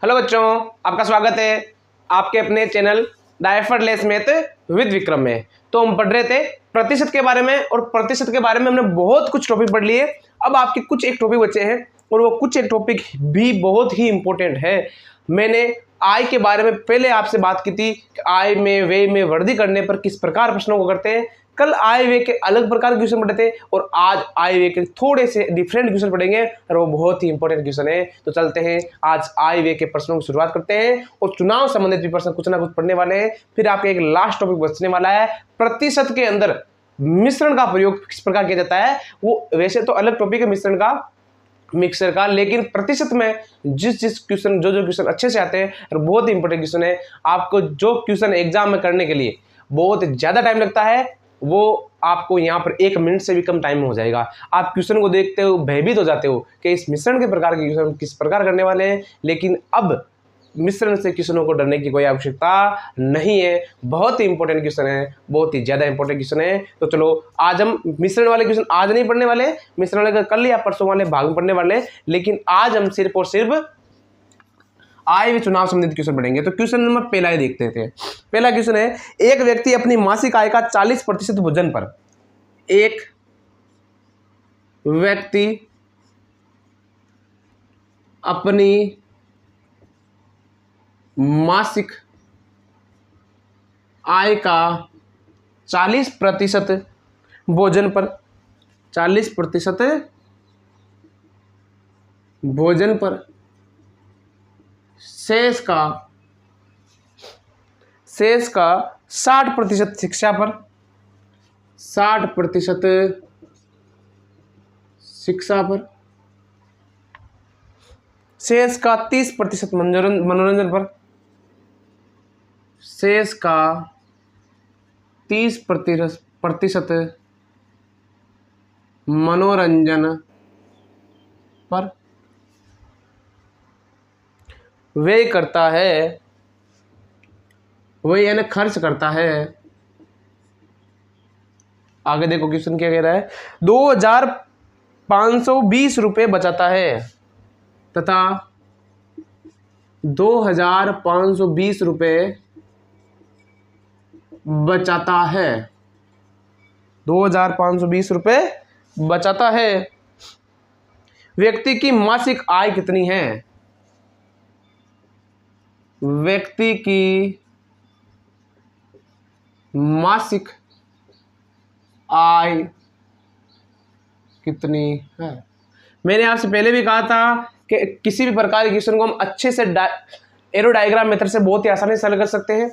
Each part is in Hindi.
हेलो बच्चों, आपका स्वागत है आपके अपने channel the effortless math with Vikram में। तो हम पढ़ रहे थे प्रतिशत के बारे में, और प्रतिशत के बारे में हमने बहुत कुछ टॉपिक पढ़ लिए। अब आपके कुछ एक टॉपिक बचे हैं, और वो कुछ एक टॉपिक भी बहुत ही इंपॉर्टेंट है। मैंने आय के बारे में पहले आपसे बात की थी कि आय में व्यय में वृद्धि करने पर किस प्रकार प्रश्नों को करते हैं। कल आय व्यय के अलग प्रकार के क्वेश्चन पढ़े थे, और आज आय व्यय के थोड़े से डिफरेंट क्वेश्चन पढ़ेंगे, और वो बहुत ही इंपॉर्टेंट क्वेश्चन है। तो चलते हैं, आज आय व्यय के प्रश्नों की शुरुआत करते हैं, और चुनाव संबंधित भी प्रश्न कुछ ना कुछ पढ़ने वाले हैं। फिर आपके एक लास्ट टॉपिक बचने वाला है, प्रतिशत के अंदर मिश्रण का प्रयोग किस प्रकार किया जाता है। वो वैसे तो अलग टॉपिक है मिश्रण का, मिक्सर का, लेकिन प्रतिशत में जिस क्वेश्चन जो क्वेश्चन अच्छे से आते हैं, और बहुत ही इंपॉर्टेंट क्वेश्चन है। आपको जो क्वेश्चन एग्जाम में करने के लिए बहुत ज्यादा टाइम लगता है, वो आपको यहाँ पर 1 मिनट से भी कम टाइम में हो जाएगा। आप क्वेश्चन को देखते हो भयभीत हो जाते हो कि इस मिश्रण के प्रकार के क्वेश्चन किस प्रकार करने वाले हैं, लेकिन अब मिश्रण से क्वेश्चनों को डरने की कोई आवश्यकता नहीं है। बहुत ही इंपॉर्टेंट क्वेश्चन है, बहुत ही ज्यादा इंपॉर्टेंट क्वेश्चन है। तो चलो, आज हम मिश्रण वाले क्वेश्चन आज नहीं पढ़ने वाले, मिश्रण वाले कल या परसों वाले भाग में पढ़ने वाले, लेकिन आज हम सिर्फ और सिर्फ आय व चुनाव संबंधित क्वेश्चन पढ़ेंगे। तो क्वेश्चन नंबर पहला ही देखते थे। पहला क्वेश्चन है, एक व्यक्ति अपनी मासिक आय का 40% भोजन पर, एक व्यक्ति अपनी मासिक आय का 40% भोजन पर, 40% भोजन पर, शेष का 60% शिक्षा पर, 60% शिक्षा पर, शेष का 30% मनोरंजन पर, शेष का 30% मनोरंजन पर व्यय करता है, वही यानी खर्च करता है। आगे देखो क्वेश्चन क्या कह रहा है, 2520 रुपये बचाता है तथा 2520 रुपये बचाता है, 2520 रुपये बचाता है। व्यक्ति की मासिक आय कितनी है? व्यक्ति की मासिक आय कितनी है? मैंने आपसे पहले भी कहा था कि किसी भी प्रकार के क्वेश्चन को हम अच्छे से एरो डायग्राम मेथड से बहुत ही आसानी से हल कर सकते हैं।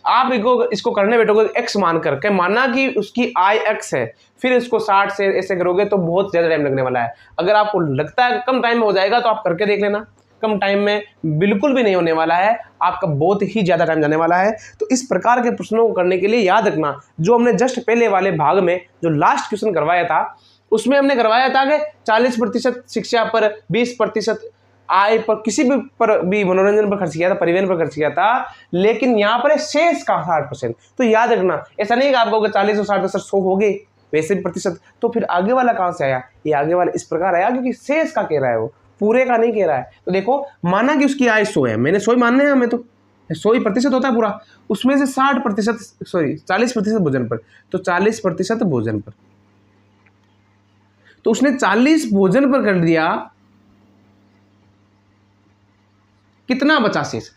आप इसको करने बैठोगे x मान करके, माना कि उसकी आय x है, फिर इसको 60 से ऐसे करोगे तो बहुत ज्यादा टाइम लगने वाला है। अगर आपको लगता है कम टाइम में हो जाएगा तो आप करके देख लेना, कम टाइम में बिल्कुल भी नहीं होने वाला है, आपका बहुत ही ज्यादा टाइम जाने वाला है। तो इस प्रकार के प्रश्नों को करने के लिए याद रखना, जो हमने जस्ट पहले वाले भाग में जो लास्ट क्वेश्चन करवाया था, उसमें हमने करवाया था कि 40% शिक्षा पर, 20% आय पर, किसी भी पर भी मनोरंजन पर खर्च किया था, परिवहन पर खर्च किया था, लेकिन यहाँ पर शेष का 60%। तो याद रखना, ऐसा नहीं कि आपको 40 और 60 100 हो गए वैसे भी प्रतिशत, तो फिर आगे वाला कहाँ से आया? ये आगे वाला इस प्रकार आया क्योंकि शेष का कह रहा है, वो पूरे का नहीं कह रहा है। तो देखो, माना कि उसकी आय 100 है, मैंने 100 ही मानने हैं, हमें तो 100% होता है पूरा, उसमें से 40% भोजन पर, तो 40% भोजन पर, तो उसने 40 भोजन पर कर दिया, कितना बचा शेष?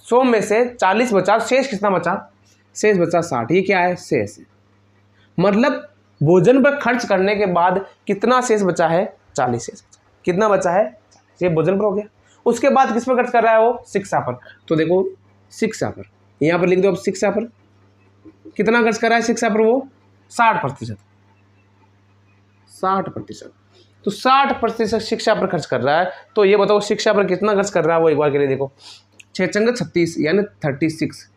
100 में से 40 बचा, शेष कितना बचा? शेष बचा 60। ये क्या है? शेष है। मतलब भोजन पर खर्च करने के बाद कितना शेष बचा है? 40 शेष बचा। कितना बचा है? ये भोजन पर हो गया। उसके बाद किस पर खर्च कर रहा है वो? शिक्षा पर। तो देखो, शिक्षा पर यहां पर लिख दो। अब शिक्षा पर कितना खर्च कर रहा है? शिक्षा पर वो 60%। तो 60% शिक्षा पर खर्च कर रहा है। तो ये बताओ शिक्षा पर कितना खर्च कर रहा है वो एक बार के लिए देखो। 6 चंग 36 यानी 36,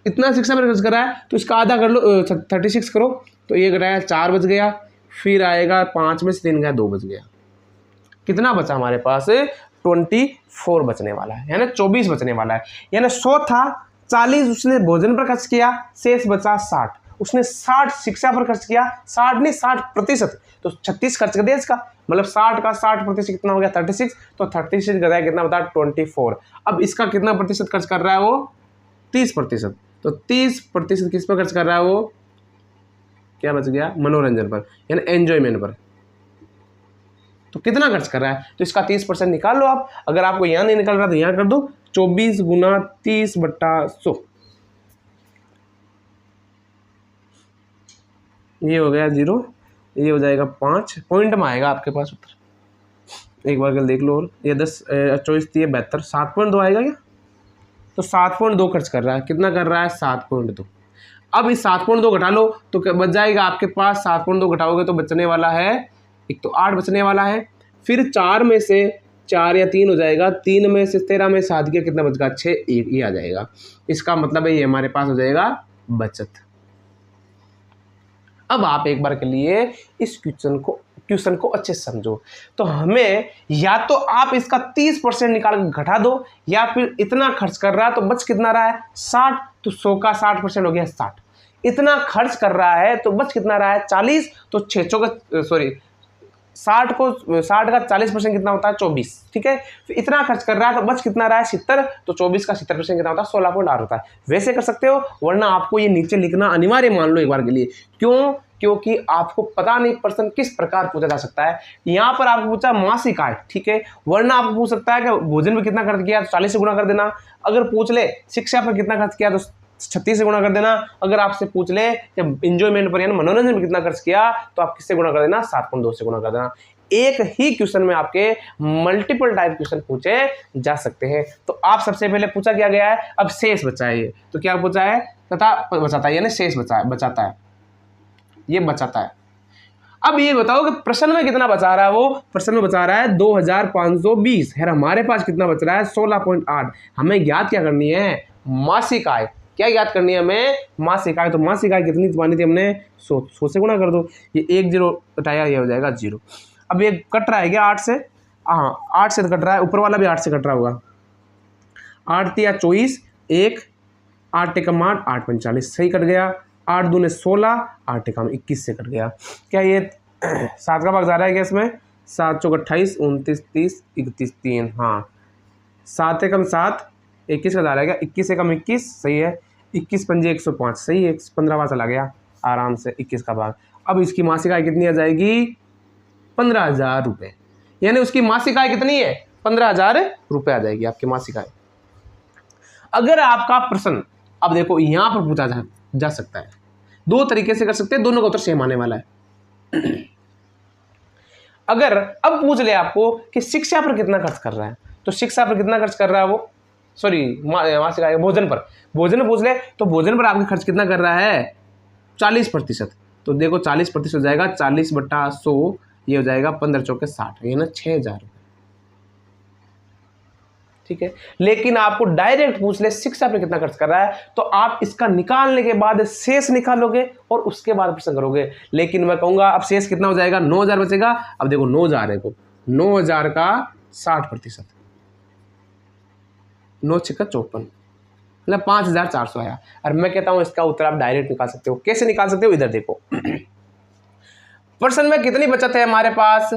इतना शिक्षा पर खर्च कर रहा है। तो इसका आधा कर लो, 36 करो, तो ये कराया 4 बच गया, फिर आएगा 5 में से 3 गया, 2 बच गया। कितना बचा हमारे पास? 24 बचने वाला है, यानी 24 बचने वाला है। यानी 100 था, 40 उसने भोजन पर खर्च किया, शेष बचा 60। उसने 60 शिक्षा पर खर्च किया, 60 नहीं 60%, तो 36 खर्च कर दिया इसका, मतलब 60 का 60% कितना हो गया 36, तो 36 का कितना बता 24। अब इसका कितना प्रतिशत खर्च कर रहा है वो 30%, तो 30% किस पर खर्च कर रहा है वो, क्या बच गया मनोरंजन पर यानी एंजॉयमेंट पर। तो कितना खर्च कर रहा है, तो इसका 30% निकाल लो आप। अगर आपको यहाँ नहीं निकल रहा तो यहाँ कर दो, 24 गुना 30/100, ये हो गया 0, ये हो जाएगा 5 पॉइंट में आएगा आपके पास उत्तर। एक बार कल देख लो, और ये 10 24 3 72 7.2 आएगा क्या, तो 7.2 खर्च कर रहा है। कितना कर रहा है 7.2। अब इस 7.2 घटा लो तो बच जाएगा आपके पास, 7.2 घटाओगे तो बचने वाला है, एक तो 8 बचने वाला है, फिर 4 में से 4 या 3 हो जाएगा, 3 में से 13 में 7 गया, कितना बच गया 6, ये आ जाएगा। इसका मतलब है ये हमारे पास हो जाएगा बचत। अब आप एक बार के लिए इस क्वेश्चन को अच्छे से समझो। तो हमें या तो आप इसका 30% निकाल के घटा दो, या फिर इतना खर्च कर रहा है तो बच कितना रहा है 60, तो 100 का 60% हो गया 60। इतना खर्च कर रहा है तो बच कितना रहा है 40, तो 60 का 40% कितना होता है 24, ठीक है। फिर इतना खर्च कर रहा है तो बच कितना रहा है 70, तो 24 का 70% कितना होता है 16.8 होता है। वैसे कर सकते हो, वरना आपको ये नीचे लिखना अनिवार्य मान लो एक बार के लिए। क्यों? क्योंकि आपको पता नहीं प्रश्न किस प्रकार पूछा जा सकता है। यहाँ पर आपको पूछा मासिक आय, ठीक है, वरना आपको पूछ सकता है कि भोजन पर कितना खर्च किया तो 40 से गुणा कर देना। अगर पूछ ले शिक्षा पर कितना खर्च किया तो 36 से गुणा कर देना। अगर आपसे पूछ ले जब इंजॉयमेंट पर यानी मनोरंजन पर कितना खर्च किया तो आप किससे गुणा कर देना 7.2 से गुणा कर देना। एक ही क्वेश्चन में आपके मल्टीपल टाइप क्वेश्चन पूछे जा सकते हैं। तो आप सबसे पहले पूछा क्या गया है, अब शेष बचा है, तो क्या पूछा है तथा बचाता है, यानी शेष बचाता है, ये बचाता है। अब ये बताओ कि प्रश्न में कितना बचा रहा है, वो प्रश्न में बचा रहा है 2520 है, हमारे पास कितना बच रहा है 16.8। हमें ज्ञात क्या करनी है मासिक आय, क्या याद करनी है हमें मासिक आय। तो मासिक आय कितनी मानी थी हमने 100 से गुणा कर दो, ये 1 0 हटाया, ये हो जाएगा 0। अब ये कट रहा है क्या 8 से, हाँ 8 से कट रहा है, ऊपर वाला भी 8 से कट रहा होगा। 8 3 24, 1 8 एकम 8 8 45 सही कट गया। 8 दूने 16, 8 एकम 21 से कट गया। क्या ये 7 का भाग जा रहा है क्या इसमें, 7 चौक 28 29 30 31 3, हाँ 7 एकम 7 21 का जा रहा है क्या, 21 एकम 21 सही है, 21 पंजे 105 सही है, 15 बार चला गया आराम से 21 का भाग। अब इसकी मासिक आय कितनी आ जाएगी 15,000 रुपये, यानी उसकी मासिक आय कितनी है 15,000 रुपये आ जाएगी आपकी मासिक आय। अगर आपका प्रश्न अब देखो यहाँ पर पूछा जा सकता है, दो तरीके से कर सकते हैं, दोनों का उत्तर सेम आने वाला है। अगर अब पूछ ले आपको कि शिक्षा पर कितना खर्च कर रहा है, तो शिक्षा पर कितना खर्च कर रहा है वो, सॉरी मासिक आय भोजन पर पूछ ले, तो भोजन पर आपका खर्च कितना कर रहा है 40%। तो देखो 40% हो जाएगा 40/100, ये हो जाएगा 15 चौके 60, ये ना 6,000 रुपये, ठीक है। लेकिन आपको डायरेक्ट पूछ ले शिक्षा पे कितना खर्च कर रहा है, तो आप इसका निकालने के बाद शेष निकालोगे और उसके बाद प्रश्न करोगे। लेकिन मैं कहूंगा अब शेष कितना हो जाएगा 9,000 बचेगा। अब देखो 9,000 है, को 9,000 का 60%, 9 6 54, मतलब 5,400 आया। और मैं कहता हूं इसका उत्तर आप डायरेक्ट निकाल सकते हो। कैसे निकाल सकते हो, इधर देखो प्रश्न में कितनी बचत है हमारे पास,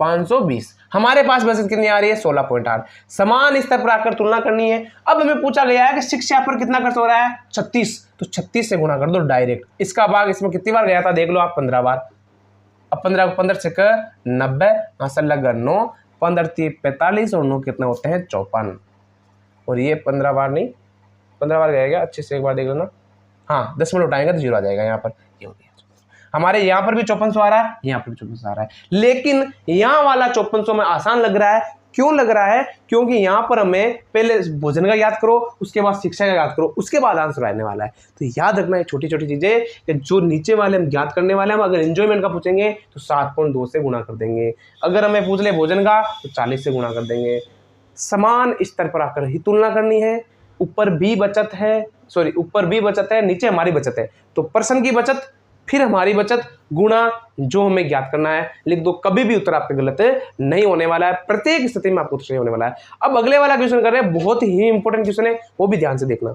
520, हमारे पास बचत कितनी आ रही है 16.8। समान स्तर पर आकर तुलना करनी है। अब हमें पूछा गया है कि शिक्षा पर कितना खर्च हो रहा है 36, तो 36 से गुणा कर दो डायरेक्ट। इसका भाग इसमें कितनी बार गया था देख लो आप 15 बार। अब 15 से 90, हासिल लगा 9, 15 3 45 और 9 कितना होते हैं 54। और ये 15 बार नहीं 15 बार गया, अच्छे से एक बार देख लेना, हाँ 10 मिनट उठाएंगे तो 0 आ जाएगा यहाँ पर। ये हो गया, हमारे यहाँ पर भी 5400 आ रहा है, यहाँ पर भी 5400 आ रहा है। लेकिन यहाँ वाला 5400 में आसान लग रहा है। क्यों लग रहा है, क्योंकि यहाँ पर हमें पहले भोजन का याद करो, उसके बाद शिक्षा का याद करो, उसके बाद आंसर आने वाला है। तो याद रखना है छोटी छोटी चीजें, जो नीचे वाले हम याद करने वाले हैं। हम अगर एंजॉयमेंट का पूछेंगे तो 7.2 से गुणा कर देंगे। अगर हमें पूछ ले भोजन का तो 40 से गुणा कर देंगे। समान स्तर पर आकर ही तुलना करनी है। ऊपर भी बचत है, ऊपर भी बचत है, नीचे हमारी बचत है। तो प्रश्न की बचत फिर हमारी बचत गुणा जो हमें ज्ञात करना है लिख दो। कभी भी उत्तर आपके गलत नहीं होने वाला है, प्रत्येक स्थिति में आपको उत्तर सही होने वाला है। अब अगले वाला क्वेश्चन कर रहे हैं, बहुत ही इंपॉर्टेंट क्वेश्चन है, वो भी ध्यान से देखना।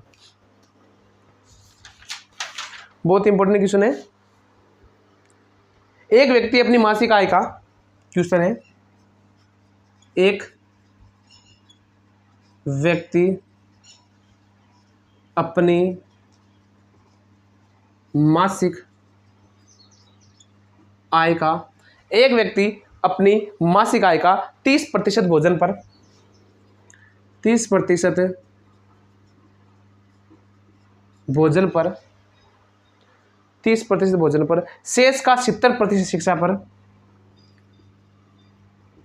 बहुत इंपॉर्टेंट क्वेश्चन है। एक व्यक्ति अपनी मासिक आय का, क्वेश्चन है, एक व्यक्ति अपनी मासिक आय का, एक व्यक्ति अपनी मासिक आय का 30% भोजन पर, 30% भोजन पर, 30% भोजन पर, शेष का 70% शिक्षा पर,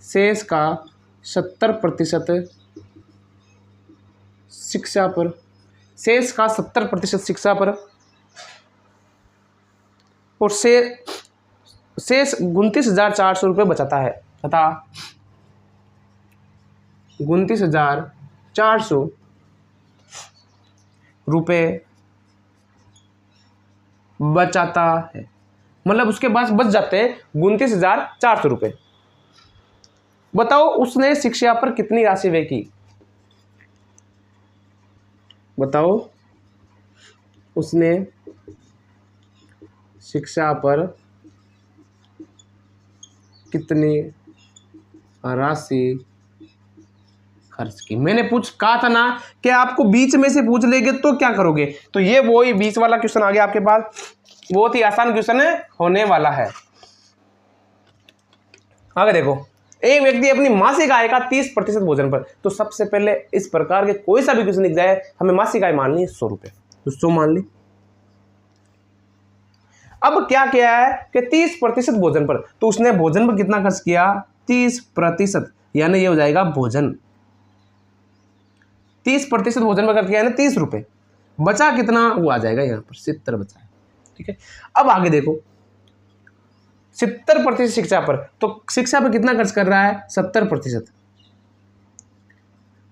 शेष का 70% शिक्षा पर, शेष का 70% शिक्षा पर, और शेष 29,400 रुपये बचाता है तथा 29,400 रुपये बचाता है, मतलब उसके पास बच जाते हैं 29,400 रुपये। बताओ उसने शिक्षा पर कितनी राशि व्यय की? बताओ उसने शिक्षा पर कितनी राशि खर्च की? मैंने कहा था ना कि आपको बीच में से पूछ लेंगे तो क्या करोगे, तो ये वही 20 वाला क्वेश्चन आ गया आपके पास। बहुत ही आसान क्वेश्चन है, होने वाला है। आगे देखो, एक व्यक्ति अपनी मासिक आय का 30% भोजन पर, तो सबसे पहले इस प्रकार के कोई सा भी क्वेश्चन लिख जाए, हमें मासिक आय मान ली 100 रुपये, तो 100 मान ली। अब क्या किया है कि 30% भोजन पर, तो उसने भोजन पर कितना खर्च किया? 30%, यानी ये हो जाएगा भोजन। 30% भोजन पर खर्च किया है ना 30 रुपये, बचा कितना वो आ जाएगा यहाँ पर 70 बचा है। ठीक है, अब आगे देखो 70% शिक्षा पर, तो शिक्षा पर कितना खर्च कर रहा है? 70%,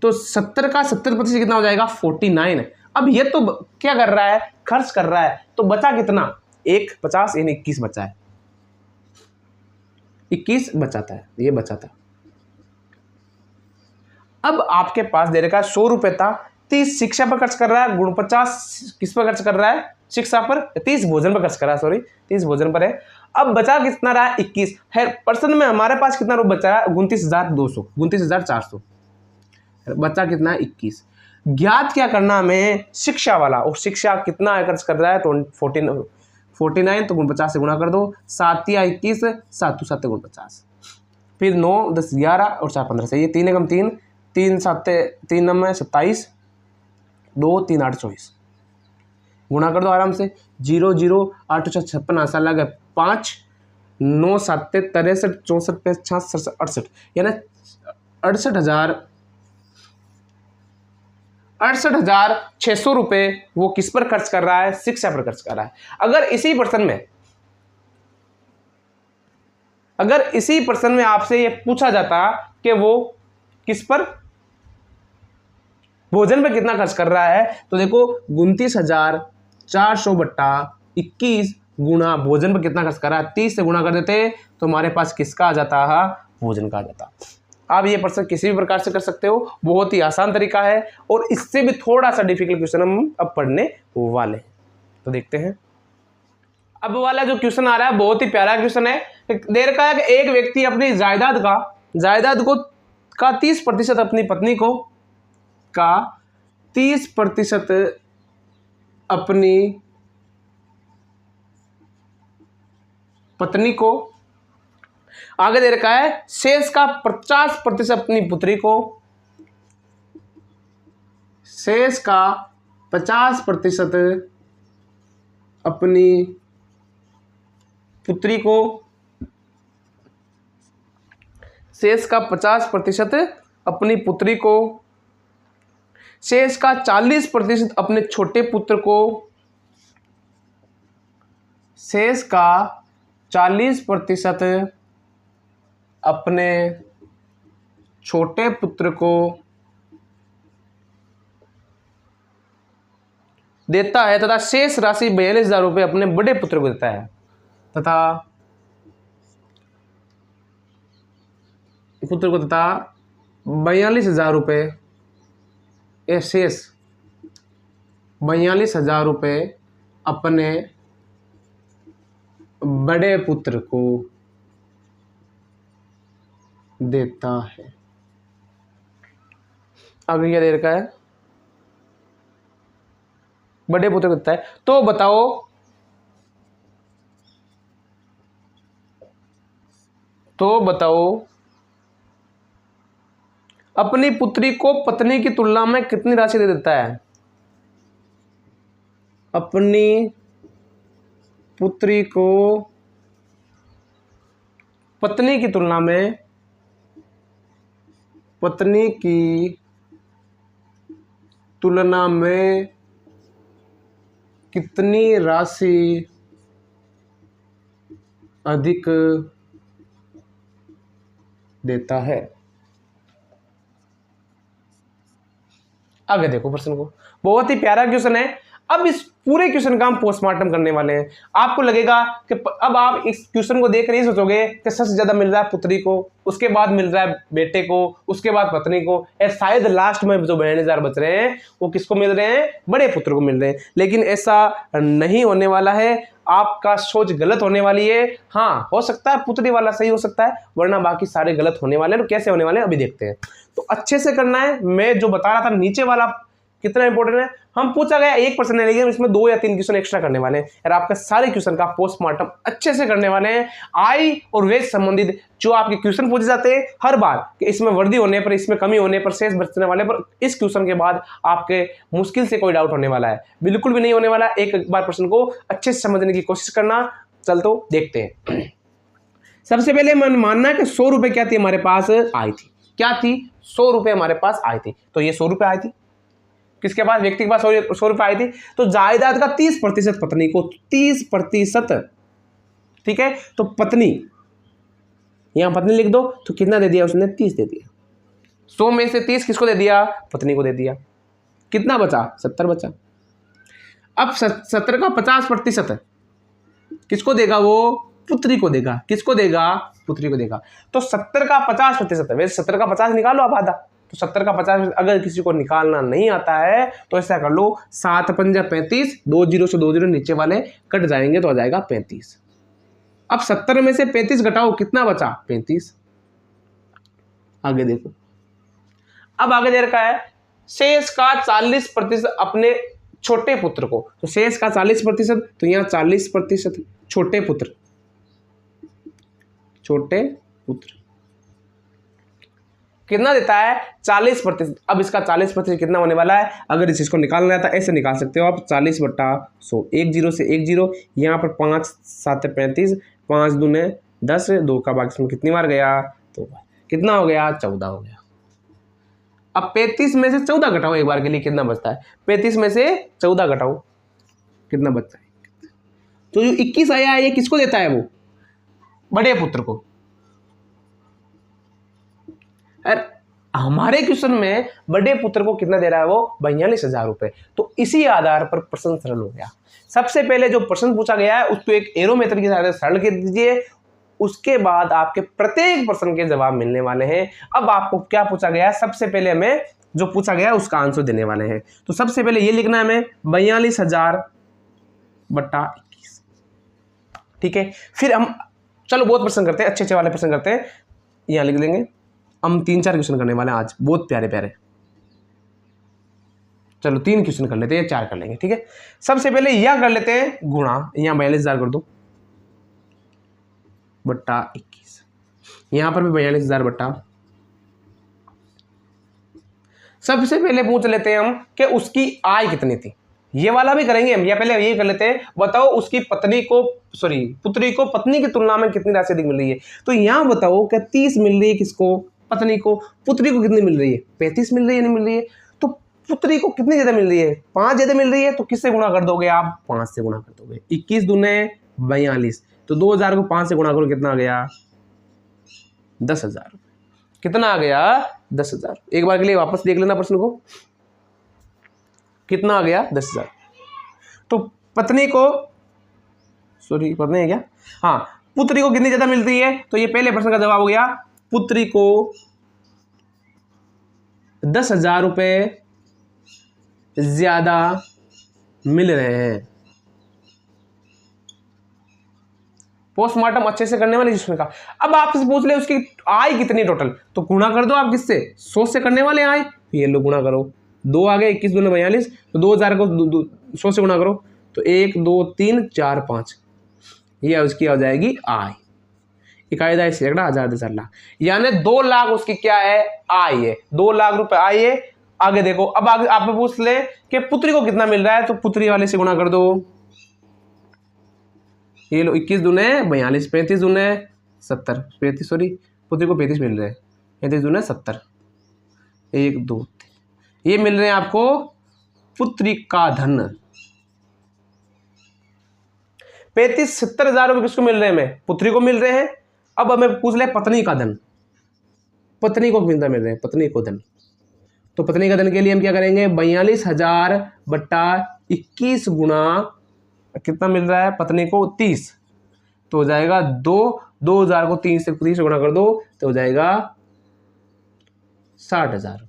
तो 70 का 70% कितना हो जाएगा? 49। अब ये तो क्या कर रहा है? खर्च कर रहा है, तो बचा कितना? 50 यानी 21 बचा है, 21 बचाता है, ये बचाता। अब आपके पास दे रखा 100 रुपये था, 30 शिक्षा पर खर्च कर रहा है, गुण 50 किस पर खर्च कर रहा है? शिक्षा पर। 30 भोजन पर खर्च कर रहा है, सॉरी 30 भोजन पर है। अब बचा कितना रहा? 21 है। पर्सन में हमारे पास कितना रुपये बचा है? 29,200, 29,400, बचा कितना? 21। ज्ञात क्या करना हमें? शिक्षा वाला, और शिक्षा कितना खर्च कर रहा है? 49, तो गुण 50 से गुणा कर दो, 7 या 21, 7 7 गुण 50, फिर 9 10 11 और 4 15 से, ये 3 एकम 3, 3 7 3 9 27, 2 3 8 24, गुणा कर दो आराम से, 0 0 8 6 56 आशा लगे 5, 9 7 63 64 66 68, यानी 68,600 रुपये वो किस पर खर्च कर रहा है? शिक्षा पर खर्च कर रहा है। अगर इसी पर्सन में आपसे ये पूछा जाता कि वो किस पर, भोजन पर कितना खर्च कर रहा है, तो देखो 29,400 बट्टा 21 गुणा भोजन पर कितना खर्च कर रहा है, 30 से गुणा कर देते तो हमारे पास किसका आ जाता है? भोजन का आ जाता। आप ये प्रश्न किसी भी प्रकार से कर सकते हो, बहुत ही आसान तरीका है, और इससे भी थोड़ा सा डिफिकल्ट क्वेश्चन हम अब पढ़ने वाले हैं, तो देखते हैं। अब वाला जो क्वेश्चन आ रहा है बहुत ही प्यारा क्वेश्चन है। दे रखा है कि एक व्यक्ति अपनी जायदाद को का 30% अपनी पत्नी को, का 30% अपनी पत्नी को, आगे दे रखा है शेष का 50% अपनी पुत्री को, शेष का 50% अपनी पुत्री को, शेष का 50% अपनी पुत्री को, शेष का 40% अपने छोटे पुत्र को, शेष का 40% अपने छोटे पुत्र को देता है तथा शेष राशि 42,000 रुपये अपने बड़े पुत्र को देता है, तथा पुत्र को तथा 42,000 रुपये, शेष 42,000 रुपये अपने बड़े पुत्र को देता है। आगे क्या दे रखा है? बड़े पुत्र को देता है। तो बताओ अपनी पुत्री को पत्नी की तुलना में कितनी राशि दे देता है? अपनी पुत्री को पत्नी की तुलना में कितनी राशि अधिक देता है? आगे देखो प्रश्न को, बहुत ही प्यारा क्वेश्चन है। अब इस पूरे क्वेश्चन का हम पोस्टमार्टम करने वाले हैं। आपको लगेगा कि अब आप इस क्वेश्चन को देख नहीं सोचोगे कि सबसे ज्यादा मिल रहा है पुत्री को, उसके बाद मिल रहा है बेटे को, उसके बाद पत्नी को, या शायद लास्ट में जो 92,000 बच रहे हैं वो किसको मिल रहे हैं? बड़े पुत्र को मिल रहे हैं। लेकिन ऐसा नहीं होने वाला है, आपका सोच गलत होने वाली है। हाँ, हो सकता है पुत्री वाला सही हो सकता है, वरना बाकी सारे गलत होने वाले हैं। तो कैसे होने वाले हैं अभी देखते हैं। तो अच्छे से करना है। मैं जो बता रहा था नीचे वाला कितना इंपॉर्टेंट है, हम पूछा गया 1% है, लेकिन इसमें 2 या 3 क्वेश्चन एक्स्ट्रा करने वाले हैं और आपका सारे क्वेश्चन का पोस्टमार्टम अच्छे से करने वाले हैं। आई और वेज संबंधित जो आपके क्वेश्चन पूछे जाते हैं हर बार कि इसमें वृद्धि होने पर, इसमें कमी होने पर, शेष बचने वाले पर, इस क्वेश्चन के बाद आपके मुश्किल से कोई डाउट होने वाला है? बिल्कुल भी नहीं होने वाला। एक बार प्रश्न को अच्छे से समझने की कोशिश करना। चल तो देखते हैं। सबसे पहले मन मानना है कि 100 रुपए क्या थी हमारे पास आई थी। क्या थी? 100 रुपए हमारे पास आई थी। तो ये 100 रुपए आई थी, किसके पास? व्यक्ति के पास 100 रुपए आई थी। तो जायदाद का 30% पत्नी को, 30%, ठीक है। तो पत्नी, यहां पत्नी लिख दो। तो कितना दे दिया उसने? 30 दे दिया। 100 में से 30 किसको दे दिया? पत्नी को दे दिया। कितना बचा? 70 बचा। अब 70 का 50% किसको देगा? वो पुत्री को देगा। किसको देगा? पुत्री को देगा। तो 70 का 50%, वैसे 70 का 50 निकालो आप आधा। तो 70 का 50 अगर किसी को निकालना नहीं आता है तो ऐसा कर लो, 7 पंजा 35, 2 जीरो से 2 जीरो नीचे वाले कट जाएंगे तो आ जाएगा 35। अब 70 में से 35 घटाओ, कितना बचा? 35। आगे देखो, अब आगे दे रखा है शेष का 40% अपने छोटे पुत्र को। तो शेष का 40%, तो यहाँ 40% छोटे पुत्र कितना देता है? 40%। अब इसका 40% कितना होने वाला है? अगर इस चीज को निकालना है तो ऐसे निकाल सकते हो आप, 40/100, 1 जीरो से 1 जीरो, यहाँ पर 5 7 35, 5 दूने 10, 2 का भाग इसमें कितनी बार गया? 2 बार। कितना हो गया? 14 हो गया। अब 35 में से 14 घटाओ एक बार के लिए, कितना बचता है? 35 में से 14 घटाओ, कितना बचता है? तो जो 21 आया है ये किसको देता है? वो बड़े पुत्र को। और हमारे क्वेश्चन में बड़े पुत्र को कितना दे रहा है? वो 42,000 रुपए। तो इसी आधार पर प्रश्न सरल हो गया। सबसे पहले जो प्रश्न पूछा गया है उसको एक एरो मेथड की सहायता से सरल कर दीजिए, उसके बाद आपके प्रत्येक प्रश्न के जवाब मिलने वाले हैं। अब आपको क्या पूछा गया है? सबसे पहले हमें जो पूछा गया है उसका आंसर देने वाले हैं। तो सबसे पहले ये लिखना है हमें 42,000/21, ठीक है। फिर हम चलो बहुत प्रश्न करते हैं, अच्छे अच्छे वाले प्रश्न करते हैं। यहां लिख लेंगे। हम 3-4 क्वेश्चन करने वाले हैं आज, बहुत प्यारे प्यारे। चलो 3 क्वेश्चन कर लेते हैं, 4 कर लेंगे, ठीक है। सबसे पहले यह कर लेते हैं गुणा, यहां 42,000 कर दो बट्टा 21, यहां पर भी 42,000 बट्टा। सबसे पहले पूछ लेते हैं हम कि उसकी आय कितनी थी। ये वाला भी करेंगे हम, या पहले ये कर लेते हैं, बताओ उसकी पुत्री को पत्नी की तुलना में कितनी राशि अधिक मिल रही है। तो यहां बताओ कि 30 मिल रही है किसको? पत्नी को। पुत्री को कितनी मिल रही है? 35 मिल रही है, नहीं मिल रही है। तो पुत्री को कितनी ज्यादा मिल रही है? 5 ज्यादा मिल रही है। तो किससे गुणा कर दोगे आप? 5 से गुणा कर दोगे। 21 दूने 42, तो 2,000 को 5 से गुणा करो, कितना आ गया? 10,000। कितना आ गया? 10,000। एक बार के लिए वापस देख लेना प्रश्न को, कितना आ गया? 10,000। तो पत्नी को, पत्नी है क्या? हाँ, पुत्री को कितनी ज्यादा मिलती है? तो ये पहले प्रश्न का जवाब हो गया, पुत्री को 10,000 रुपए ज्यादा मिल रहे हैं। पोस्टमार्टम अच्छे से करने वाले जिसमें का। अब आपसे पूछ ले उसकी आय कितनी टोटल, तो गुणा कर दो आप किससे, 100 से करने वाले आय, ये लो गुणा करो, 2 आ गए, 21 दूनी 42, तो 2000 को 100 से गुणा करो, तो 1 2 3 4 5, ये उसकी आ जाएगी आय। इकाई दाई सैकड़ा, हजार दस लाख, यानी 2 लाख उसकी क्या है, आय है, 2 लाख रुपए आय है। आगे देखो, अब आगे आप पूछ ले कि पुत्री को कितना मिल रहा है, तो पुत्री वाले से गुणा कर दो, ये लो 21 दूने 42, 35 दूने 70, 35 सॉरी पुत्री को 35 मिल रहे हैं, 35 दूने 70, 1 2 3, ये मिल रहे हैं आपको पुत्री का धन। 35-70 हजार रुपये किसको मिल रहे हैं, मैं पुत्री को मिल रहे हैं। अब हमें पूछ ले पत्नी का धन, पत्नी को कितना मिल रहे हैं, पत्नी को धन, तो पत्नी का धन के लिए हम क्या करेंगे, 42,000 बट्टा 21 गुणा कितना मिल रहा है पत्नी को 30, तो हो जाएगा 2000 को 3 से 30 गुणा कर दो, तो हो जाएगा 60,000।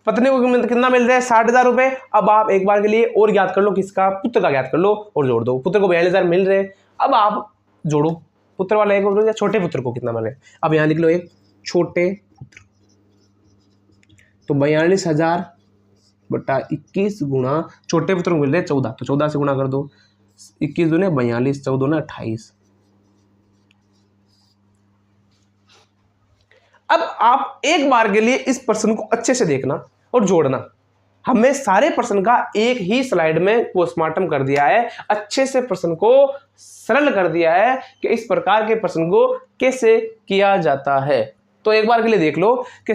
पत्नी को कितना मिल रहा है, 60,000 रुपए। अब आप एक बार के लिए और ज्ञात कर लो, किसका, पुत्र का ज्ञात कर लो और जोड़ दो। पुत्र को 42,000 मिल रहे हैं, अब आप जोड़ो पुत्र वाला एक और छोटे पुत्र को कितना मिल रहा है। अब यहां लिख लो एक छोटे पुत्र, तो 42,000 बट्टा 21 गुणा छोटे पुत्र को मिल रहे 14, तो 14 से गुणा कर दो, 21 दूने 42, 14 दूने 28। अब आप एक बार के लिए इस प्रश्न को अच्छे से देखना और जोड़ना। हमने सारे प्रश्न का एक ही स्लाइड में पोस्टमार्टम कर दिया है, अच्छे से प्रश्न को सरल कर दिया है कि इस प्रकार के प्रश्न को कैसे किया जाता है। तो एक बार के लिए देख लो कि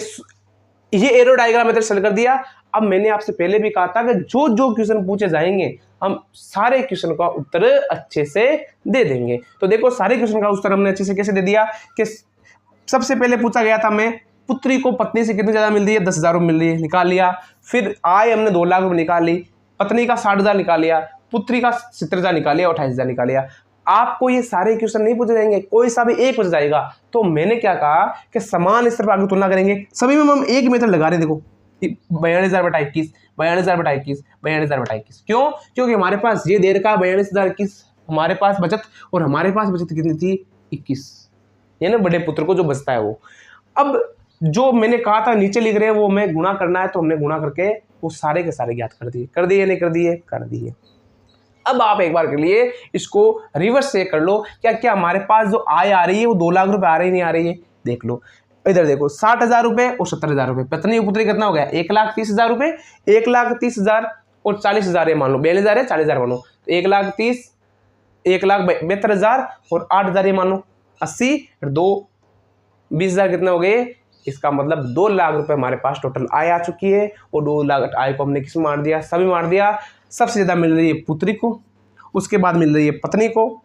ये एरो डायग्राम मेथड सरल कर दिया। अब मैंने आपसे पहले भी कहा था कि जो जो क्वेश्चन पूछे जाएंगे हम सारे क्वेश्चन का उत्तर अच्छे से दे देंगे। तो देखो सारे क्वेश्चन का उत्तर हमने अच्छे से कैसे दे दिया कि सबसे पहले पूछा गया था हमें पुत्री को पत्नी से कितनी ज्यादा मिल रही है, 10,000 रुपये मिल रही है, निकाल लिया। फिर आय हमने 2 लाख रुपये निकाल ली, पत्नी का 60,000 निकाल लिया, पुत्री का 70,000 निकाल लिया और 28,000 निकाल लिया। आपको ये सारे क्वेश्चन नहीं पूछे जाएंगे, कोई सा भी एक पूछा जाएगा। तो मैंने क्या कहा कि समान स्तर पर आगे तुलना करेंगे, सभी में हम एक मेथड लगा रहे हैं। देखो 42,000 बटा 21, 42,000 बटा 21, 42,000 बटा 21, क्यों, क्योंकि हमारे पास ये देर का 42,000 21 हमारे पास बचत, और हमारे पास बचत कितनी थी 21, यानी बड़े पुत्र को जो बचता है वो। अब जो मैंने कहा था नीचे लिख रहे हैं वो हमें गुणा करना है, तो हमने गुणा करके वो सारे के सारे ज्ञात कर दिए, नहीं कर दिए, कर दिए। अब आप एक बार के लिए इसको रिवर्स से कर लो, क्या क्या हमारे पास जो आय आ रही है वो 2 लाख रुपए आ रही नहीं आ रही है। देख लो इधर देखो 60,000 रुपए और 70,000 रुपए, पत्नी पुत्री कितना हो गया 1,30,000 रुपए, 1,30,000 और 40,000 है मान लो, 42,000 है 40,000 मानो, तो 1,30,000 1,72,000 और 8,000 ये मानो 80 और 2 20,000 कितने हो गए। इसका मतलब 2 लाख रुपए हमारे पास टोटल आय आ चुकी है, और 2 लाख आय को हमने किस में मार दिया, सभी मार दिया। सबसे ज्यादा मिल रही है पुत्री को, उसके बाद मिल रही है पत्नी को,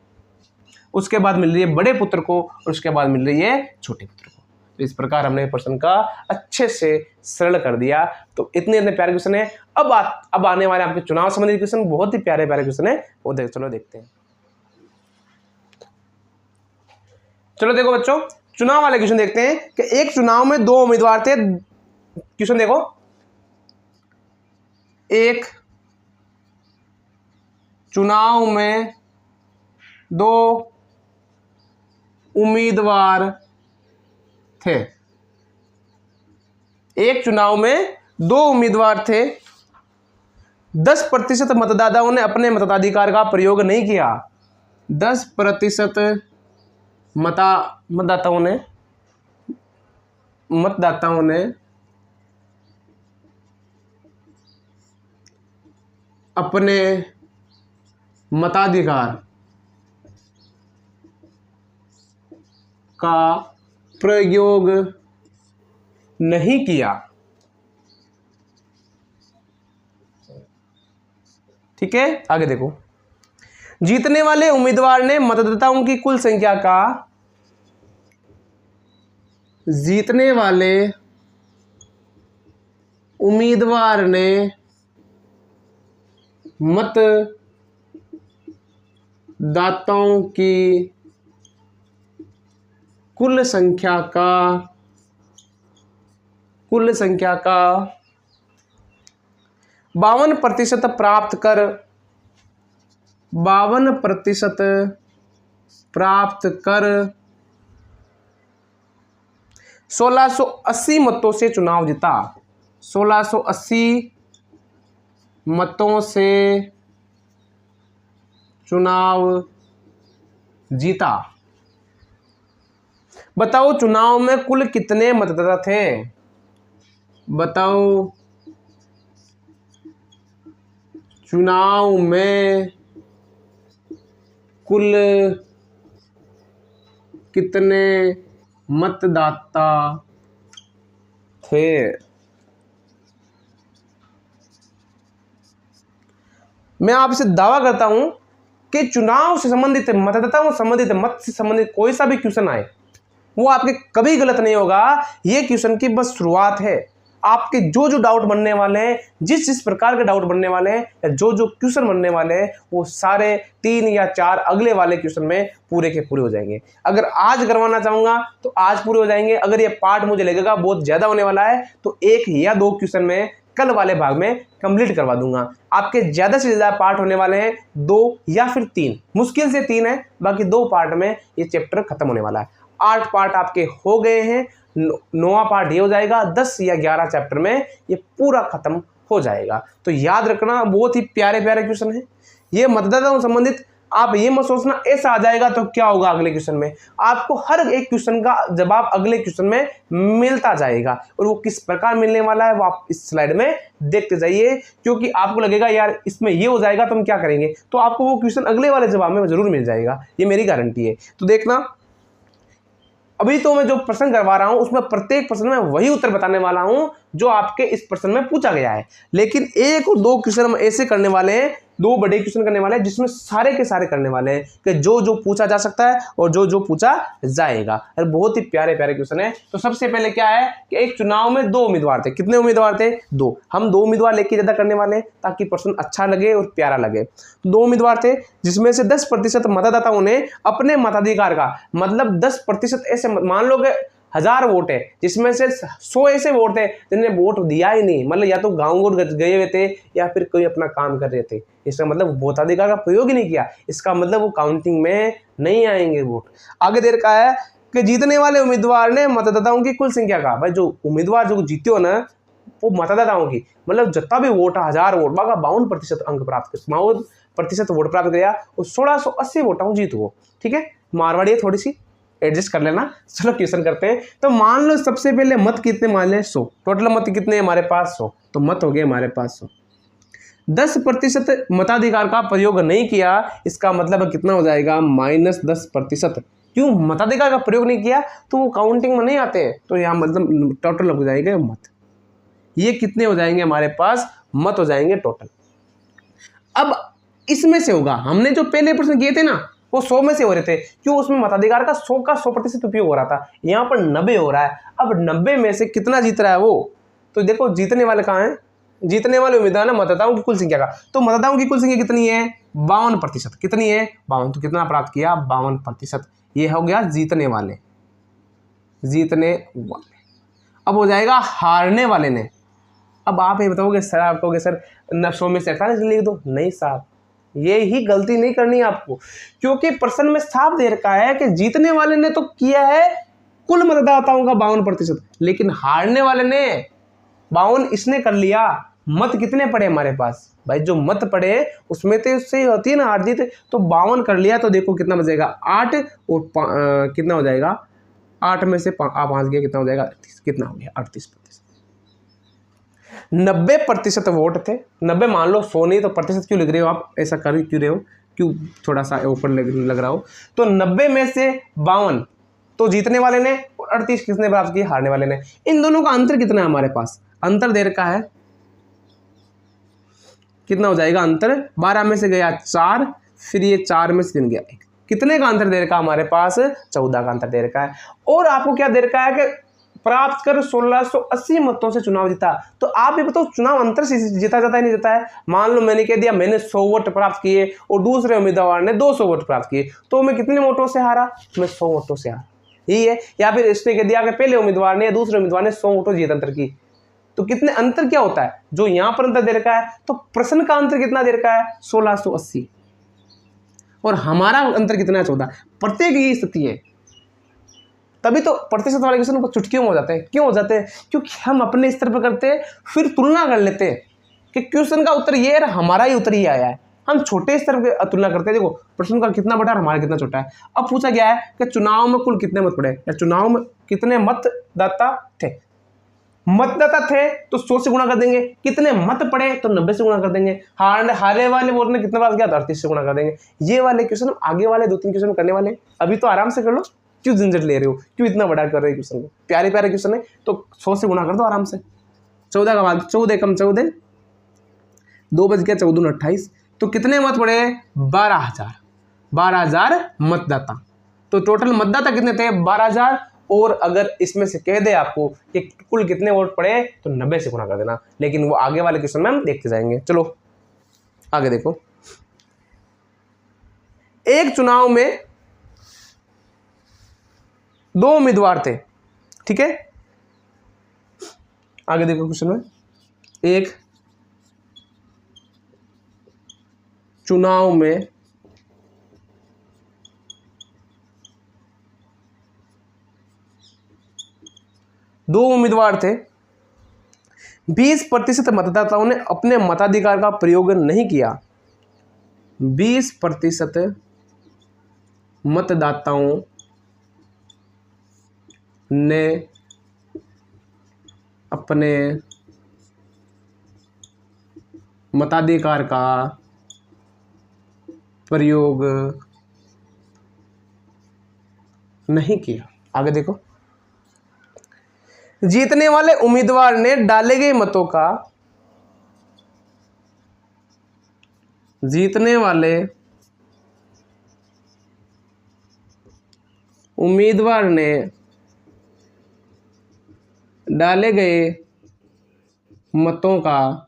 उसके बाद मिल रही है बड़े पुत्र को, और उसके बाद मिल रही है छोटे पुत्र को। तो इस प्रकार हमने प्रश्न का अच्छे से सरल कर दिया। तो इतने प्यारे क्वेश्चन है। अब आने वाले आपके चुनाव संबंधित क्वेश्चन बहुत ही प्यारे क्वेश्चन है, वो चलो देखते हैं। चलो देखो बच्चों, चुनाव वाले क्वेश्चन देखते हैं कि एक चुनाव में 2 उम्मीदवार थे। क्वेश्चन देखो, एक चुनाव में 2 उम्मीदवार थे। एक चुनाव में 2 उम्मीदवार थे, 10% मतदाताओं ने अपने मताधिकार का प्रयोग नहीं किया। 10% मतदाताओं ने अपने मताधिकार का प्रयोग नहीं किया। ठीक है, आगे देखो, जीतने वाले उम्मीदवार ने मतदाताओं की कुल संख्या का, जीतने वाले उम्मीदवार ने मतदाताओं की कुल संख्या का 52% प्राप्त कर 52% प्राप्त कर 1680 मतों से चुनाव जीता। 1680 मतों से चुनाव जीता। बताओ चुनाव में कुल कितने मतदाता थे? बताओ चुनाव में कुल कितने मतदाता थे? मैं आपसे दावा करता हूं कि चुनाव से संबंधित, मतदाताओं से संबंधित, मत से संबंधित कोई सा भी क्वेश्चन आए वो आपके कभी गलत नहीं होगा। ये क्वेश्चन की बस शुरुआत है। आपके जो जो डाउट बनने वाले हैं, जिस जिस प्रकार के डाउट बनने वाले हैं, या जो जो क्वेश्चन बनने वाले हैं, वो सारे 3 या 4 अगले वाले क्वेश्चन में पूरे के पूरे हो जाएंगे। अगर आज करवाना चाहूंगा तो आज पूरे हो जाएंगे। अगर ये पार्ट मुझे लगेगा बहुत ज्यादा होने वाला है तो 1 या 2 क्वेश्चन में कल वाले भाग में कंप्लीट करवा दूंगा। आपके ज्यादा से ज्यादा पार्ट होने वाले हैं 2 या फिर 3, मुश्किल से 3 है, बाकी 2 पार्ट में ये चैप्टर खत्म होने वाला है। 8 पार्ट आपके हो गए हैं, 9वां पार्ट ये हो जाएगा। 10 या 11 चैप्टर में ये पूरा खत्म हो जाएगा। तो याद रखना, बहुत ही प्यारे प्यारे क्वेश्चन है ये मतदाताओं संबंधित। आप ये मत सोचना ऐसा आ जाएगा तो क्या होगा अगले क्वेश्चन में। आपको हर एक क्वेश्चन का जवाब अगले क्वेश्चन में मिलता जाएगा, और वो किस प्रकार मिलने वाला है वो आप इस स्लाइड में देखते जाइए। क्योंकि आपको लगेगा यार इसमें ये हो जाएगा तो हम क्या करेंगे, तो आपको वो क्वेश्चन अगले वाले जवाब में जरूर मिल जाएगा, ये मेरी गारंटी है। तो देखना, अभी तो मैं जो प्रश्न करवा रहा हूं उसमें प्रत्येक प्रश्न में वही उत्तर बताने वाला हूं जो आपके इस प्रश्न में पूछा गया है। लेकिन 1 और 2 क्वेश्चन हम ऐसे करने वाले हैं, 2 बड़े क्वेश्चन करने वाले हैं जिसमें सारे के सारे करने वाले हैं कि जो जो पूछा जा सकता है और जो जो पूछा जाएगा। और बहुत ही प्यारे प्यारे क्वेश्चन है। तो सबसे पहले क्या है कि एक चुनाव में 2 उम्मीदवार थे। कितने उम्मीदवार थे? 2। हम 2 उम्मीदवार लेके ज्यादा करने वाले हैं ताकि प्रश्न अच्छा लगे और प्यारा लगे। 2 उम्मीदवार थे जिसमें से 10% मतदाताओं ने अपने मताधिकार का, मतलब 10% ऐसे, मान लो कि 1000 वोट है जिसमें से 100 ऐसे वोट थे जिन्हें वोट दिया ही नहीं, मतलब या तो गाँव गए हुए थे या फिर कोई अपना काम कर रहे थे। इसका मतलब वोटाधिकार का प्रयोग ही नहीं किया, इसका मतलब वो काउंटिंग में नहीं आएंगे वोट। आगे दे रखा है कि जीतने वाले उम्मीदवार ने मतदाताओं की कुल संख्या का, भाई जो उम्मीदवार जो जीते हो ना वो मतदाताओं की, मतलब जितना भी वोट है 1000 वोट का 52% अंक प्राप्त कर, 52% वोट प्राप्त किया और 1680 वोटों जीत हो। ठीक है, मारवाड़ी थोड़ी सी एडजस्ट कर लेना। चलो क्वेश्चन करते हैं। तो मान लो सबसे पहले मत कितने मान लें? 100। टोटल मत कितने हैं हमारे पास? 100। तो मत हो गए हमारे पास 100। 10% मताधिकार का प्रयोग नहीं किया, इसका मतलब कितना हो जाएगा? -10%। क्यों? मताधिकार का प्रयोग नहीं किया तो वो काउंटिंग में नहीं आते हैं, तो यहाँ मतलब टोटल हो जाएंगे मत। ये कितने हो जाएंगे हमारे पास? मत हो जाएंगे टोटल। अब इसमें से होगा, हमने जो पहले प्रश्न किए थे ना वो 100 में से हो रहे थे। क्यों? उसमें मताधिकार का 100% उपयोग हो रहा था, यहाँ पर 90 हो रहा है। अब 90 में से कितना जीत रहा है वो? तो देखो जीतने वाले कहाँ हैं? जीतने वाले उम्मीदवार ना मतदाताओं की कुल संख्या का। तो मतदाताओं की कुल संख्या कितनी है? 52%। कितनी है? 52। तो कितना प्राप्त किया? 52%। ये हो गया जीतने वाले, जीतने वाले। अब हो जाएगा हारने वाले ने। अब आप ये बताओगे सर, आप कहोगे सर 100 में से 48 लिख दो। नहीं साहब, ये ही गलती नहीं करनी है आपको, क्योंकि प्रश्न में साफ दे रखा है कि जीतने वाले ने तो किया है कुल मतदाताओं का 52%, लेकिन हारने वाले ने 52 इसने कर लिया। मत कितने पड़े हमारे पास? भाई जो मत पड़े उसमें तो उससे होती है ना हार जीत, तो 52 कर लिया। तो देखो कितना बचेगा? 8 और कितना हो जाएगा? 8 में से 5 गया, कितना हो जाएगा? 38। कितना हो गया? 38%। 90% वोट थे। 90 मान लो, 100 नहीं तो प्रतिशत क्यों लिख रहे हो आप? ऐसा कर क्यों रहे हो? क्यों थोड़ा सा ऊपर लग रहा हो? तो 90 में से 52 तो जीतने वाले ने और 38 किसने प्राप्त किए? हारने वाले ने। इन दोनों का अंतर कितना है हमारे पास? अंतर दे रखा है, कितना हो जाएगा अंतर? 12 में से गया 4, फिर ये 4 में से 3 गया 1। कितने का अंतर दे रखा है हमारे पास? 14 का अंतर दे रखा है। और आपको क्या दे रखा है कि प्राप्त कर 1680 मतों से चुनाव जीता। तो आप ये बताओ चुनाव अंतर से जीता जाता है नहीं जीता है? मान लो मैंने कह दिया मैंने 100 वोट प्राप्त किए और दूसरे उम्मीदवार ने 200 वोट प्राप्त किए, तो मैं कितने वोटों से हारा? मैं 100 वोटों से हारा, यही है। या फिर इसने कह दिया कि पहले उम्मीदवार ने या दूसरे उम्मीदवार ने 100 वोटों जीत अंतर की, तो कितने अंतर क्या होता है? जो यहां पर अंतर दे रखा है, तो प्रश्न का अंतर कितना दे रखा है? 1680। और हमारा अंतर कितना है 14। प्रत्येक की स्थिति है, तभी तो प्रतिशत वाले क्वेश्चन को चुटकियों में हो जाते हैं। क्यों हो जाते हैं? क्योंकि हम अपने स्तर पर करते हैं, फिर तुलना कर लेते हैं कि क्वेश्चन का उत्तर ये है, हमारा ही उत्तर ये आया है। हम छोटे स्तर पर तुलना करते हैं, देखो प्रश्न का कितना बड़ा है, हमारा कितना छोटा है। अब पूछा गया है कि चुनाव में कुल कितने मत पड़े, या चुनाव में कितने मतदाता थे। मतदाता थे तो 100 से गुणा कर देंगे, कितने मत पड़े तो 90 से गुणा कर देंगे, हारे वाले वोट ने कितने बार किया, 38 से गुणा कर देंगे। ये वाले क्वेश्चन आगे वाले 2-3 क्वेश्चन करने वाले, अभी तो आराम से कर लो। क्यों झंझट ले रहे हो, क्यों इतना बड़ा कर रहे हो क्वेश्चन को? प्यारे प्यारे क्वेश्चन है तो 100 से गुणा कर दो आराम से। 14 का भाग 14 कम 14, 2 बज गया, 14 28, तो कितने मत पड़े? 12,000 मतदाता। तो टोटल मतदाता कितने थे? 12,000। और अगर इसमें से कह दे आपको कि कुल कितने वोट पड़े तो 90 से गुणा कर देना, लेकिन वो आगे वाले क्वेश्चन में हम देखते जाएंगे। चलो आगे देखो। एक चुनाव में 2 उम्मीदवार थे, ठीक है। आगे देखो क्वेश्चन में, एक चुनाव में 2 उम्मीदवार थे, 20% मतदाताओं ने अपने मताधिकार का प्रयोग नहीं किया। 20% मतदाताओं ने अपने मताधिकार का प्रयोग नहीं किया। आगे देखो, जीतने वाले उम्मीदवार ने डाले गए मतों का, जीतने वाले उम्मीदवार ने डाले गए मतों का,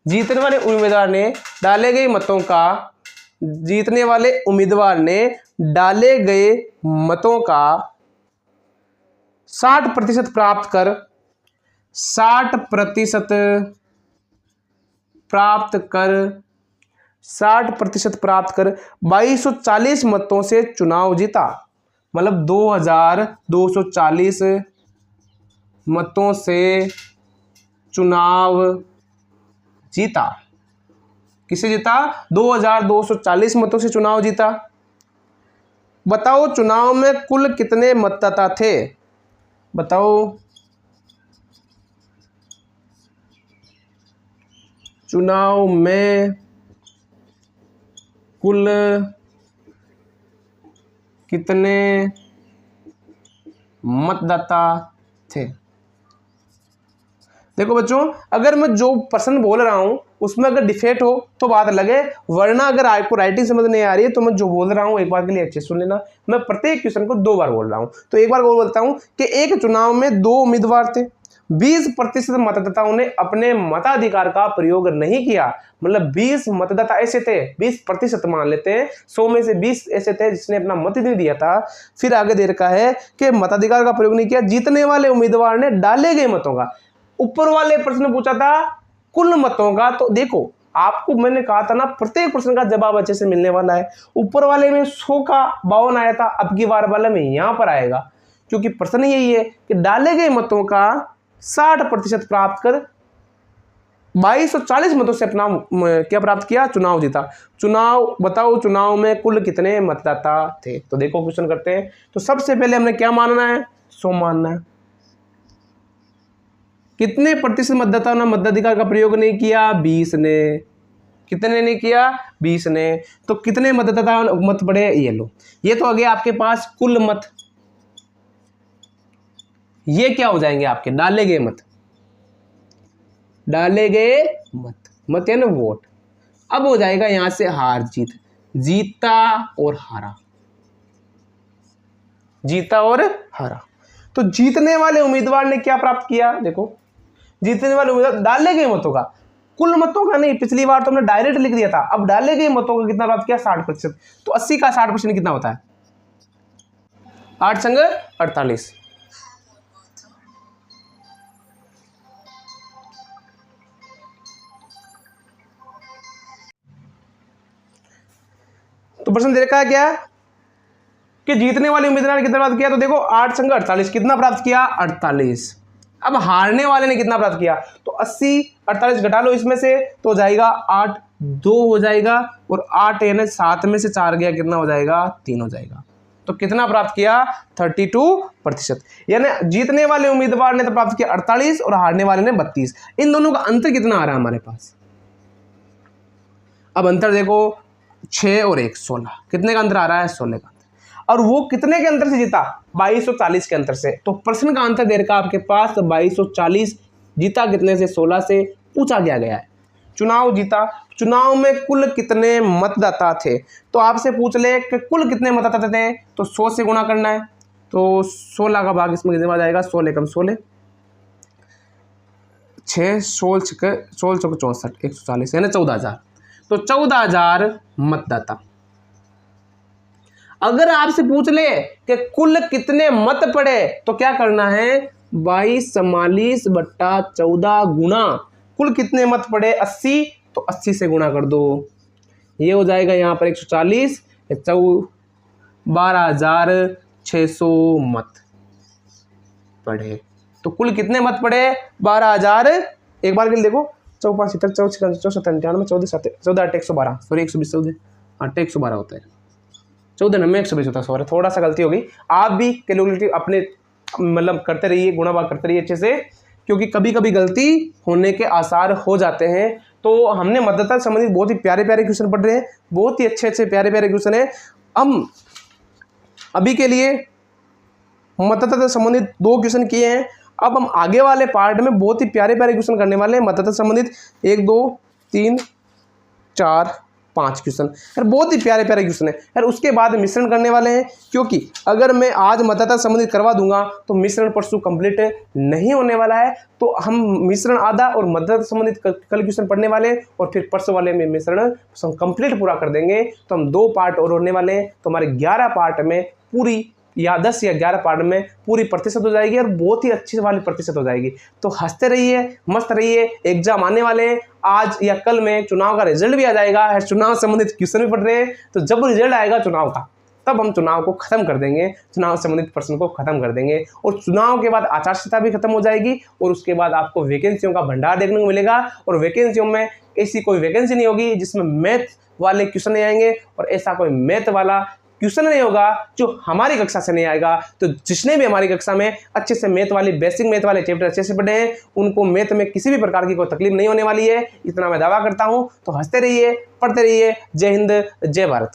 जीतने वाले उम्मीदवार ने डाले गए मतों का, जीतने वाले उम्मीदवार ने डाले गए मतों का 60% प्राप्त कर 2240 मतों से चुनाव जीता। मतलब 2240 मतों से चुनाव जीता। किसे जीता? 2240 मतों से चुनाव जीता। बताओ चुनाव में कुल कितने मतदाता थे? बताओ चुनाव में कुल कितने मतदाता थे? देखो बच्चों, अगर मैं जो प्रश्न बोल रहा हूं उसमें अगर डिफेक्ट हो तो बात अलग है, वरना अगर आपको राइटिंग समझ नहीं आ रही है तो मैं जो बोल रहा हूं एक बार के लिए अच्छे सुन लेना। मैं प्रत्येक क्वेश्चन को 2 बार बोल रहा हूं। तो एक बार बोलता हूं कि एक चुनाव में 2 उम्मीदवार थे, 20% मतदाताओं ने अपने मताधिकार का प्रयोग नहीं किया। मतलब 20 मतदाता ऐसे थे, 20% मान लेते हैं, 100 में से 20 ऐसे थे जिसने अपना मत नहीं दिया था। फिर आगे दे रखा है कि मताधिकार का प्रयोग नहीं किया। जीतने वाले उम्मीदवार ने डाले गए मतों का, ऊपर वाले प्रश्न पूछा था कुल मतों का, तो देखो आपको मैंने कहा था ना प्रत्येक प्रश्न का जवाब अच्छे से मिलने वाला है। ऊपर वाले में 100 का 52 आया था, अब की बार वाले में यहां पर आएगा, क्योंकि प्रश्न यही है कि डाले गए मतों का 60% प्राप्त कर 2240 मतों से अपना क्या प्राप्त किया? चुनाव जीता। चुनाव बताओ चुनाव में कुल कितने मतदाता थे? तो देखो क्वेश्चन करते हैं। तो सबसे पहले हमने क्या मानना है? 100 मानना है। कितने प्रतिशत मतदाताओं ने मताधिकार का प्रयोग नहीं किया? 20 ने। कितने ने किया? 20 ने। तो कितने मतदाता मत पड़े? ये लो, ये तो आ गया आपके पास कुल मत। ये क्या हो जाएंगे आपके? डाले गए मत। डाले गए मत यानी वोट। अब हो जाएगा यहां से हार जीत, जीता और हारा, जीता और हारा। तो जीतने वाले उम्मीदवार ने क्या प्राप्त किया? देखो जीतने वाले उम्मीदवार डाले गए मतों का, कुल मतों का नहीं, पिछली बार तो हमने डायरेक्ट लिख दिया था। अब डाले गए मतों का कितना प्राप्त किया? 60%। तो 80 का 60% कितना होता है? 8 संग 48। तो प्रश्न दे रखा है क्या कि जीतने वाले उम्मीदवार ने कितना प्राप्त किया, तो देखो 8 संग 48, कितना प्राप्त किया 48। अब हारने वाले ने कितना प्राप्त किया, तो 80, 48 घटा लो इसमें से तो हो जाएगा 8, 2 हो जाएगा, और 8 यानी 7 में से 4 गया, कितना हो जाएगा 3 हो जाएगा। तो कितना प्राप्त किया 32%। यानी जीतने वाले उम्मीदवार ने तो प्राप्त किया 48 और हारने वाले ने 32। इन दोनों का अंतर कितना आ रहा है हमारे पास, अब अंतर देखो 6 और 1 16, कितने का अंतर आ रहा है 16 का। और वो कितने के अंतर से जीता 2240 के अंतर से। तो प्रश्न का अंतर दे रखा आपके पास 2240, जीता कितने से 16 से, पूछा गया है चुनाव जीता, चुनाव में कुल कितने मतदाता थे। तो आपसे पूछ ले कि कुल कितने मतदाता थे, तो 100 से गुणा करना है, तो 16 का भाग इसमें कितने आ जाएगा 16 कम 16, 6 16 64 140 यानी 14,000। तो 14,000 मतदाता। अगर आपसे पूछ ले कि कुल कितने मत पड़े, तो क्या करना है 2244/14 गुणा कुल कितने मत पड़े 80, तो 80 से गुणा कर दो, ये हो जाएगा यहाँ पर 140, 12,600 मत पड़े। तो कुल कितने मत पड़े 12,000। एक बार के लिए देखो 4 5 7 4 6 7 98 14 7 14 8 112, सॉरी 120 14 8 112 होता है, 14 9 120 होता है, सॉरी थोड़ा सा गलती होगी। आप भी कैलकुलेटिव अपने मतलब करते रहिए, गुणा भाग करते रहिए अच्छे से, क्योंकि कभी कभी गलती होने के आसार हो जाते हैं। तो हमने मतदाता संबंधित बहुत ही प्यारे प्यारे क्वेश्चन पढ़ रहे हैं, बहुत ही अच्छे प्यारे प्यारे क्वेश्चन है। हम अभी के लिए मतदाता संबंधित 2 क्वेश्चन किए हैं। अब हम आगे वाले पार्ट में बहुत ही प्यारे प्यारे क्वेश्चन करने वाले हैं मतदाता संबंधित 1 2 3 4 5 क्वेश्चन यार, बहुत ही प्यारे प्यारे क्वेश्चन है यार। उसके बाद मिश्रण करने वाले हैं, क्योंकि अगर मैं आज मतदाता संबंधित करवा दूंगा तो मिश्रण परसों कंप्लीट नहीं होने वाला है। तो हम मिश्रण आधा और मतदाता संबंधित कल क्वेश्चन पढ़ने वाले, और फिर परसों वाले में मिश्रण कंप्लीट पूरा कर देंगे। तो हम 2 पार्ट और होने वाले हैं, तो हमारे 11 पार्ट में पूरी या 10 या 11 पार्ट में पूरी प्रतिशत हो जाएगी, और बहुत ही अच्छी वाली प्रतिशत हो जाएगी। तो हंसते रहिए, मस्त रहिए, एग्जाम आने वाले हैं। आज या कल में चुनाव का रिजल्ट भी आ जाएगा, चुनाव संबंधित क्वेश्चन भी पढ़ रहे हैं। तो जब रिजल्ट आएगा चुनाव का, तब हम चुनाव को खत्म कर देंगे, चुनाव संबंधित प्रश्न को खत्म कर देंगे, और चुनाव के बाद आचार संहिता भी खत्म हो जाएगी, और उसके बाद आपको वैकेंसियों का भंडार देखने को मिलेगा। और वैकेंसियों में ऐसी कोई वैकेंसी नहीं होगी जिसमें मैथ वाले क्वेश्चन नहीं आएंगे, और ऐसा कोई मैथ वाला क्वेश्चन नहीं होगा जो हमारी कक्षा से नहीं आएगा। तो जिसने भी हमारी कक्षा में अच्छे से मैथ वाली बेसिक मैथ वाले चैप्टर अच्छे से पढ़े हैं, उनको मैथ में किसी भी प्रकार की कोई तकलीफ नहीं होने वाली है, इतना मैं दावा करता हूं। तो हंसते रहिए, पढ़ते रहिए। जय हिंद, जय भारत।